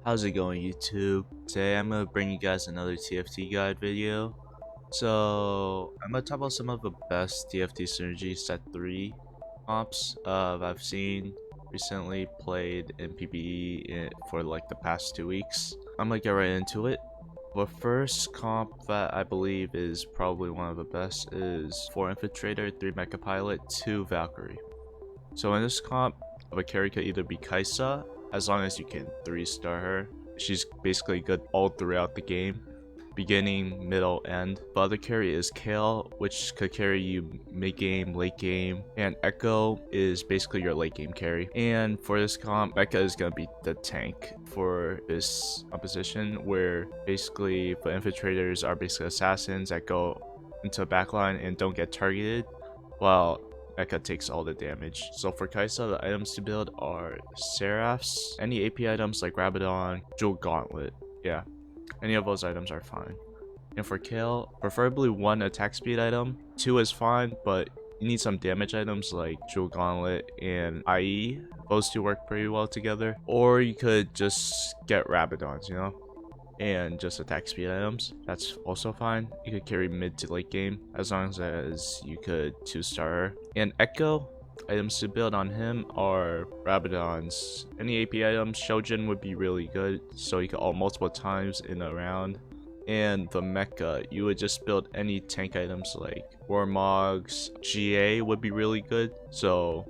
How's it going, YouTube? Today I'm gonna bring you guys another TFT guide video. So I'm gonna talk about some of the best TFT synergy set 3 comps I've seen recently played in PBE for like the past 2 weeks. I'm gonna get right into it. The first comp that I believe is probably one of the best is 4 Infiltrator, 3 Mecha Pilot, 2 Valkyrie. So in this comp, the carry could either be Kaisa, as long as you can 3-star her. She's basically good all throughout the game, beginning, middle, end. The other carry is Kale, which could carry you mid-game, late game, and Echo is basically your late game carry. And for this comp, Mecha is going to be the tank for this composition, where basically the infiltrators are basically assassins that go into a backline and don't get targeted, while Mecha takes all the damage. So for Kaisa, the items to build are Seraphs, any AP items like Rabadon, Jewel Gauntlet. Yeah, any of those items are fine. And for Kale, preferably 1 attack speed item. 2 is fine, but you need some damage items like Jewel Gauntlet and IE. Those 2 work pretty well together. Or you could just get Rabadons, you know? And just attack speed items, that's also fine. You could carry mid to late game as long as you could 2-star her. And Echo, items to build on him are Rabadons. Any AP items, Shojin would be really good, so you could ult multiple times in a round. And the mecha, you would just build any tank items like Warmogs. GA would be really good, so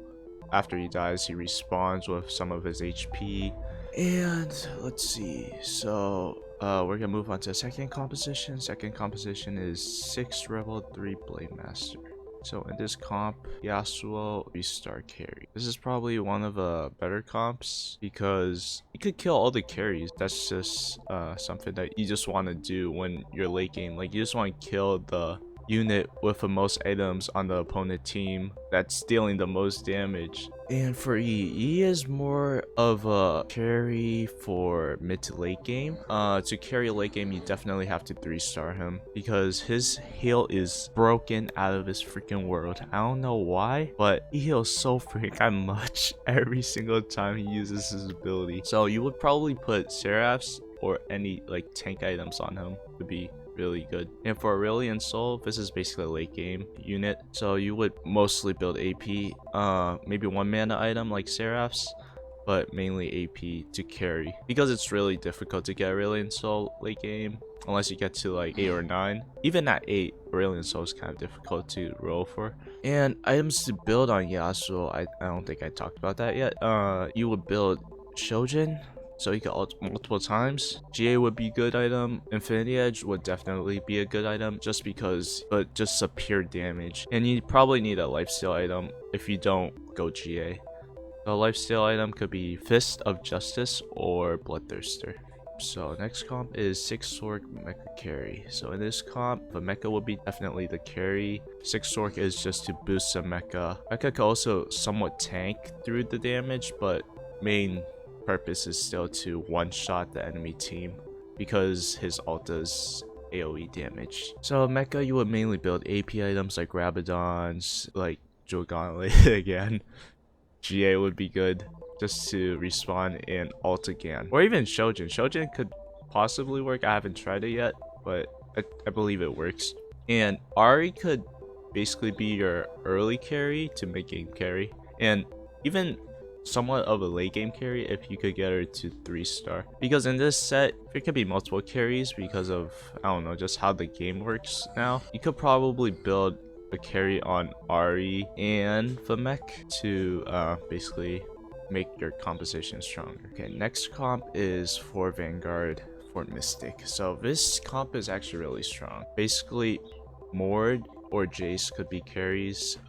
after he dies he respawns with some of his HP. And let's see, so we're gonna move on to second composition. Second composition is 6 Rebel, 3 Blade Master. So in this comp, Yasuo 3-star carry. This is probably one of the better comps because you could kill all the carries. That's just something that you just want to do when you're late game. Like, you just want to kill the unit with the most items on the opponent team that's dealing the most damage. And for E is more of a carry for mid to late game. To carry late game, you definitely have to 3-star him because his heal is broken out of this freaking world. I don't know why, but he heals so freaking much every single time he uses his ability. So you would probably put Seraphs or any like tank items on him to be really good. And for Aurelion Soul, this is basically a late game unit, so you would mostly build AP, maybe 1 mana item like Seraphs, but mainly AP to carry because it's really difficult to get Aurelion Soul late game unless you get to like 8 or 9. Even at 8, Aurelion Soul is kind of difficult to roll for. And items to build on Yasuo, I don't think I talked about that yet. You would build Shojin, so you can ult multiple times. GA would be a good item. Infinity Edge would definitely be a good item just because, but just a pure damage. And you probably need a lifesteal item if you don't go GA. A lifesteal item could be Fist of Justice or Bloodthirster. So next comp is 6 Sork Mecha carry. So in this comp, the mecha will be definitely the carry. 6 Sork is just to boost some mecha. Mecha can also somewhat tank through the damage, but main purpose is still to one-shot the enemy team because his ult does AoE damage. So mecha, you would mainly build AP items like Rabadons, like Jewel Gauntlet again. GA would be good just to respawn and ult again. Or even Shojin. Shojin could possibly work. I haven't tried it yet, but I believe it works. And Ari could basically be your early carry to mid-game carry. And even somewhat of a late game carry if you could get her to 3-star, because in this set there could be multiple carries because of, I don't know, just how the game works now. You could probably build a carry on Ari and the mech to basically make your composition stronger. Okay, next comp is for Vanguard for Mystic. So this comp is actually really strong. Basically Mord or Jace could be carries.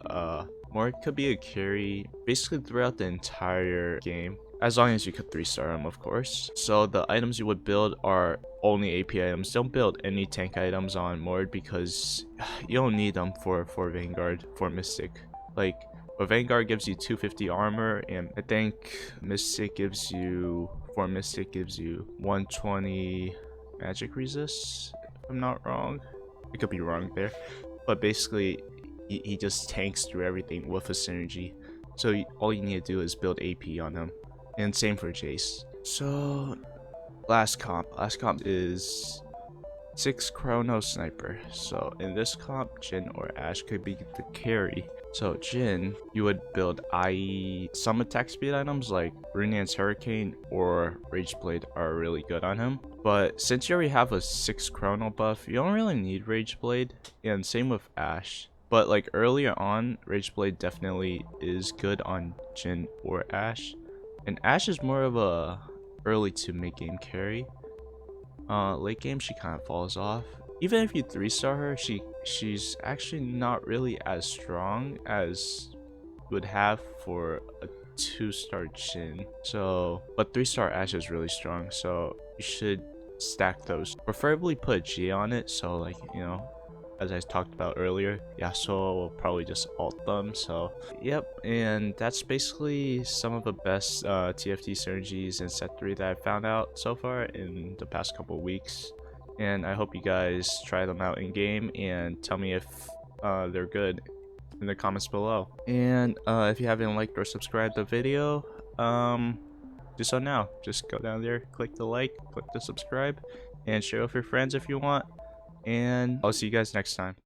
Mord could be a carry basically throughout the entire game, as long as you could 3-star him, of course. So the items you would build are only AP items. Don't build any tank items on Mord because you don't need them for Vanguard, for Mystic. Like, but Vanguard gives you 250 armor, and I think Mystic gives you, for Mystic gives you 120 magic resist, if I'm not wrong. I could be wrong there, but basically he just tanks through everything with a synergy. So all you need to do is build AP on him. And same for Jace. So Last comp is 6 Chrono Sniper. So in this comp, Jin or Ashe could be the carry. So Jin, you would build IE some attack speed items like Runean's Hurricane or Rage Blade are really good on him. But since you already have a 6 Chrono buff, you don't really need Rage Blade. And same with Ashe. But like earlier on, Rage Blade definitely is good on Jin or Ashe. And Ashe is more of a early to mid game carry. Late game she kind of falls off. Even if you 3-star her, she's actually not really as strong as you would have for a 2-star Jin. So, but 3-star Ashe is really strong, so you should stack those. Preferably put G on it, so like, you know, as I talked about earlier, Yasuo will probably just ult them. So yep, and that's basically some of the best TFT synergies in set 3 that I've found out so far in the past couple of weeks, and I hope you guys try them out in game and tell me if they're good in the comments below. And if you haven't liked or subscribed the video, do so now. Just go down there, click the like, click the subscribe, and share with your friends if you want. And I'll see you guys next time.